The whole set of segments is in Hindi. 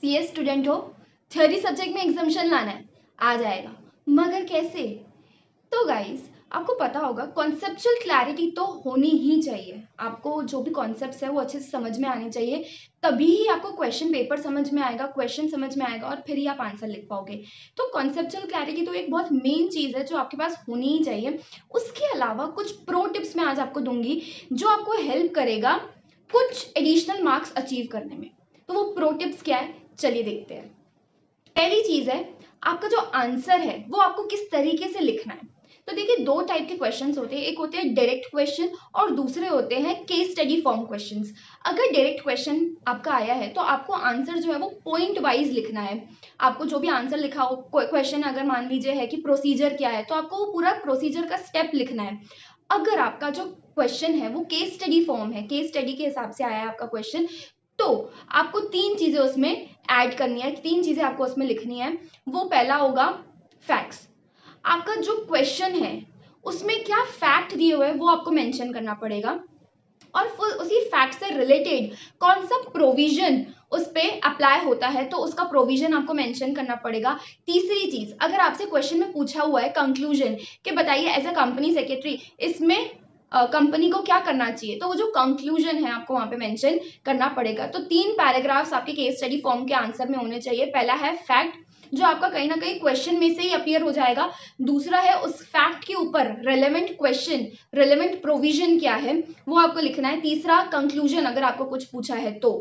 सीएस स्टूडेंट हो, थ्योरी सब्जेक्ट में एग्जामिशन लाना है, आ जाएगा, मगर कैसे? तो गाइस, आपको पता होगा कॉन्सेप्चुअल क्लैरिटी तो होनी ही चाहिए। आपको जो भी कॉन्सेप्ट्स है वो अच्छे से समझ में आने चाहिए, तभी ही आपको क्वेश्चन पेपर समझ में आएगा, क्वेश्चन समझ में आएगा और फिर ही आप आंसर लिख पाओगे। तो कॉन्सेप्चुअल क्लैरिटी तो एक बहुत मेन चीज़ है जो आपके पास होनी ही चाहिए। उसके अलावा कुछ प्रो टिप्स मैं आज आपको दूंगी जो आपको हेल्प करेगा कुछ एडिशनल मार्क्स अचीव करने में। तो वो प्रो टिप्स क्या है, चलिए देखते हैं। पहली चीज है, आपका जो आंसर है वो आपको किस तरीके से लिखना है। तो देखिए, दो टाइप के क्वेश्चंस होते हैं, एक होते हैं डायरेक्ट क्वेश्चन और दूसरे होते हैं केस स्टडी फॉर्म क्वेश्चंस। अगर डायरेक्ट क्वेश्चन आपका आया है तो आपको आंसर जो है वो पॉइंट वाइज लिखना है। आपको जो भी आंसर लिखा हो, क्वेश्चन अगर मान लीजिए है कि प्रोसीजर क्या है, तो आपको वो पूरा प्रोसीजर का स्टेप लिखना है। अगर आपका जो क्वेश्चन है वो केस स्टडी फॉर्म है, केस स्टडी के हिसाब से आया है आपका क्वेश्चन, तो आपको तीन चीजें उसमें ऐड करनी है, तीन चीजें आपको उसमें लिखनी है। वो पहला होगा फैक्ट्स। आपका जो क्वेश्चन है उसमें क्या फैक्ट दिए हुए हैं वो आपको मेंशन करना पड़ेगा, और उसी फैक्ट से रिलेटेड कौन सा प्रोविजन उस पर अप्लाई होता है तो उसका प्रोविजन आपको मेंशन करना पड़ेगा। तीसरी चीज, अगर आपसे क्वेश्चन में पूछा हुआ है कंक्लूजन कि बताइए एज अ कंपनी सेक्रेटरी इसमें कंपनी को क्या करना चाहिए, तो वो जो कंक्लूजन है आपको वहां पे मेंशन करना पड़ेगा। तो तीन पैराग्राफ्स आपके केस स्टडी फॉर्म के आंसर में होने चाहिए। पहला है फैक्ट, जो आपका कहीं ना कहीं क्वेश्चन में से ही अपीयर हो जाएगा। दूसरा है उस फैक्ट के ऊपर रेलेवेंट क्वेश्चन, रेलेवेंट प्रोविजन क्या है वो आपको लिखना है। तीसरा कंक्लूजन, अगर आपको कुछ पूछा है तो।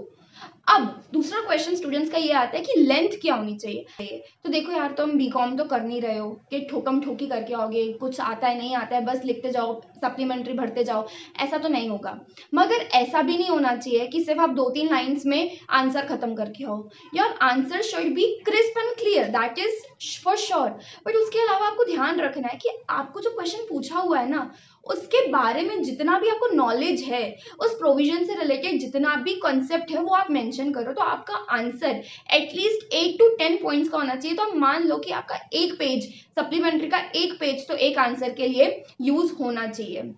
अब दूसरा क्वेश्चन स्टूडेंट्स का ये आता है कि लेंथ क्या होनी चाहिए। तो देखो यार, तुम बीकॉम तो कर नहीं रहे हो कि ठोकम ठोकी करके आओगे, कुछ आता है नहीं आता है बस लिखते जाओ, सप्लीमेंट्री भरते जाओ, ऐसा तो नहीं होगा। मगर ऐसा भी नहीं होना चाहिए कि सिर्फ आप 2-3 लाइन्स में आंसर खत्म करके आओ। Your answer should be crisp and clear, that is for sure. But उसके अलावा आपको ध्यान रखना है कि आपको जो क्वेश्चन पूछा हुआ है ना, उसके बारे में जितना भी आपको नॉलेज है, उस प्रोविजन से रिलेटेड जितना भी कॉन्सेप्ट है वो आप मेंशन करो, तो आपका आंसर एटलीस्ट 8 to 10 पॉइंट्स का होना चाहिए। तो आप मान लो कि आपका एक पेज, सप्लीमेंट्री का एक पेज तो एक आंसर के लिए यूज होना चाहिए।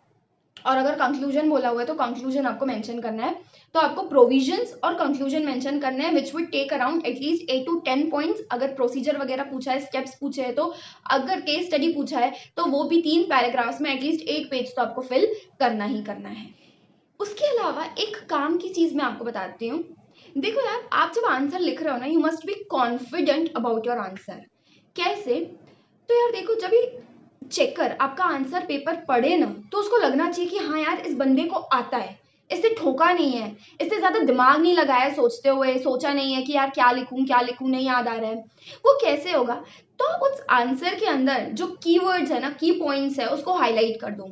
और अगर कंक्लूजन बोला हुआ है तो कंक्लूजन आपको मेंशन करना है। तो आपको प्रोविजंस और कंक्लूजन मेंशन करना है, which would take around at least 8 to 10 points. अगर प्रोसीजर वगैरह पूछा है, स्टेप्स पूछे हैं, तो अगर केस स्टडी पूछा है तो वो भी 3 पैराग्राफ्स में एटलीस्ट एक पेज तो आपको फिल करना ही करना है। उसके अलावा एक काम की चीज मैं आपको बताती हूँ। देखो यार, आप जब आंसर लिख रहे हो ना, you must be confident about your answer. कैसे? तो यार देखो, जब भी चेकर आपका आंसर पेपर पढ़े ना, तो उसको लगना चाहिए कि हाँ यार, इस बंदे को आता है, इससे ठोका नहीं है, इससे ज्यादा दिमाग नहीं लगाया सोचते हुए, सोचा नहीं है कि यार क्या लिखूं नहीं याद आ रहा है। वो कैसे होगा? तो उस आंसर के अंदर जो कीवर्ड्स है ना, की पॉइंट्स है, उसको हाईलाइट कर दो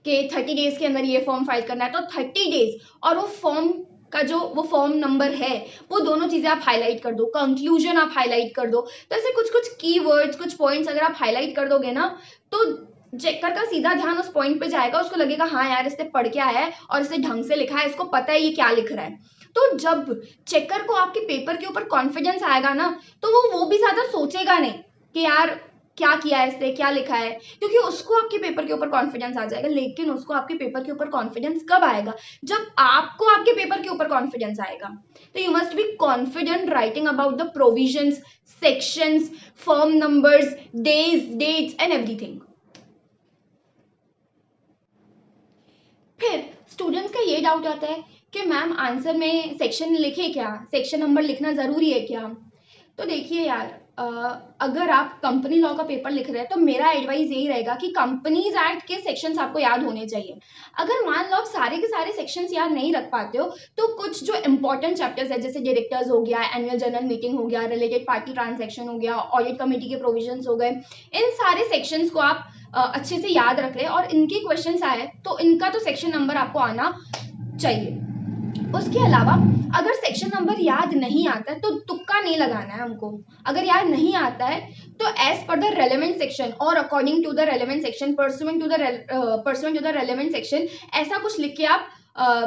कि 30 डेज के अंदर ये फॉर्म फाइल करना है, तो 30 डेज और वो फॉर्म का जो वो फॉर्म नंबर है, वो दोनों चीजें आप हाईलाइट कर दो। कंक्लूजन आप हाईलाइट कर दो। तो ऐसे कुछ कुछ कीवर्ड्स, कुछ पॉइंट्स अगर आप हाईलाइट कर दोगे ना, तो चेकर का सीधा ध्यान उस पॉइंट पे जाएगा, उसको लगेगा हाँ यार, इसने पढ़ के आया है और इसने ढंग से लिखा है, इसको पता है ये क्या लिख रहा है। तो जब चेकर को आपके पेपर के ऊपर कॉन्फिडेंस आएगा ना, तो वो भी ज्यादा सोचेगा नहीं कि यार क्या किया है इसने, क्या लिखा है, क्योंकि उसको आपके पेपर के ऊपर कॉन्फिडेंस आ जाएगा। लेकिन उसको आपके पेपर के ऊपर कॉन्फिडेंस कब आएगा? जब आपको आपके पेपर के ऊपर कॉन्फिडेंस आएगा। तो you must be confident writing about the provisions, sections, form numbers, days, dates and everything. फिर स्टूडेंट्स का ये डाउट आता है कि मैम आंसर में सेक्शन लिखे क्या, सेक्शन नंबर लिखना जरूरी है क्या? तो देखिए यार, अगर आप कंपनी लॉ का पेपर लिख रहे हैं तो मेरा एडवाइस यही रहेगा कि कंपनीज एक्ट के सेक्शंस आपको याद होने चाहिए। अगर मान लो आप सारे के सारे सेक्शंस याद नहीं रख पाते हो, तो कुछ जो इंपॉर्टेंट चैप्टर्स है, जैसे डायरेक्टर्स हो गया, एनुअल जनरल मीटिंग हो गया, रिलेटेड पार्टी ट्रांजैक्शन हो गया, ऑडिट कमेटी के प्रोविजंस हो गए, इन सारे सेक्शंस को आप अच्छे से याद रख ले और इनके क्वेश्चंस आए तो इनका तो सेक्शन नंबर आपको आना चाहिए। उसके अलावा अगर सेक्शन नंबर याद नहीं आता है तो तुक्का नहीं लगाना है हमको। अगर याद नहीं आता है तो as per the relevant section और according to the relevant section, pursuant to the relevant section, ऐसा कुछ लिख के आप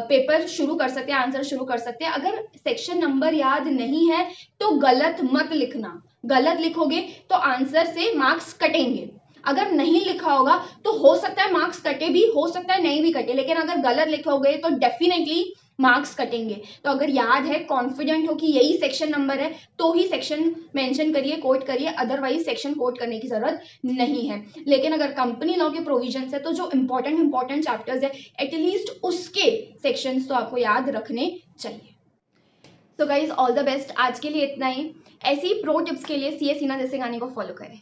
पेपर शुरू कर सकते हैं, आंसर शुरू कर सकते हैं। अगर सेक्शन नंबर याद नहीं है तो गलत मत लिखना। गलत लिखोगे तो आंसर से मार्क्स कटेंगे। अगर नहीं लिखा होगा तो हो सकता है मार्क्स कटे भी, हो सकता है नहीं भी कटे, लेकिन अगर गलत लिखोगे तो डेफिनेटली मार्क्स कटेंगे। तो अगर याद है, कॉन्फिडेंट हो कि यही सेक्शन नंबर है, तो ही सेक्शन मेंशन करिए, कोट करिए, अदरवाइज सेक्शन कोट करने की जरूरत नहीं है। लेकिन अगर कंपनी लॉ के प्रोविजंस है तो जो इंपॉर्टेंट चैप्टर्स है एटलीस्ट उसके सेक्शंस तो आपको याद रखने चाहिए। तो गाइज ऑल द बेस्ट, आज के लिए इतना ही। ऐसी प्रो टिप्स के लिए सीए सीना जैसे गाने को फॉलो करें।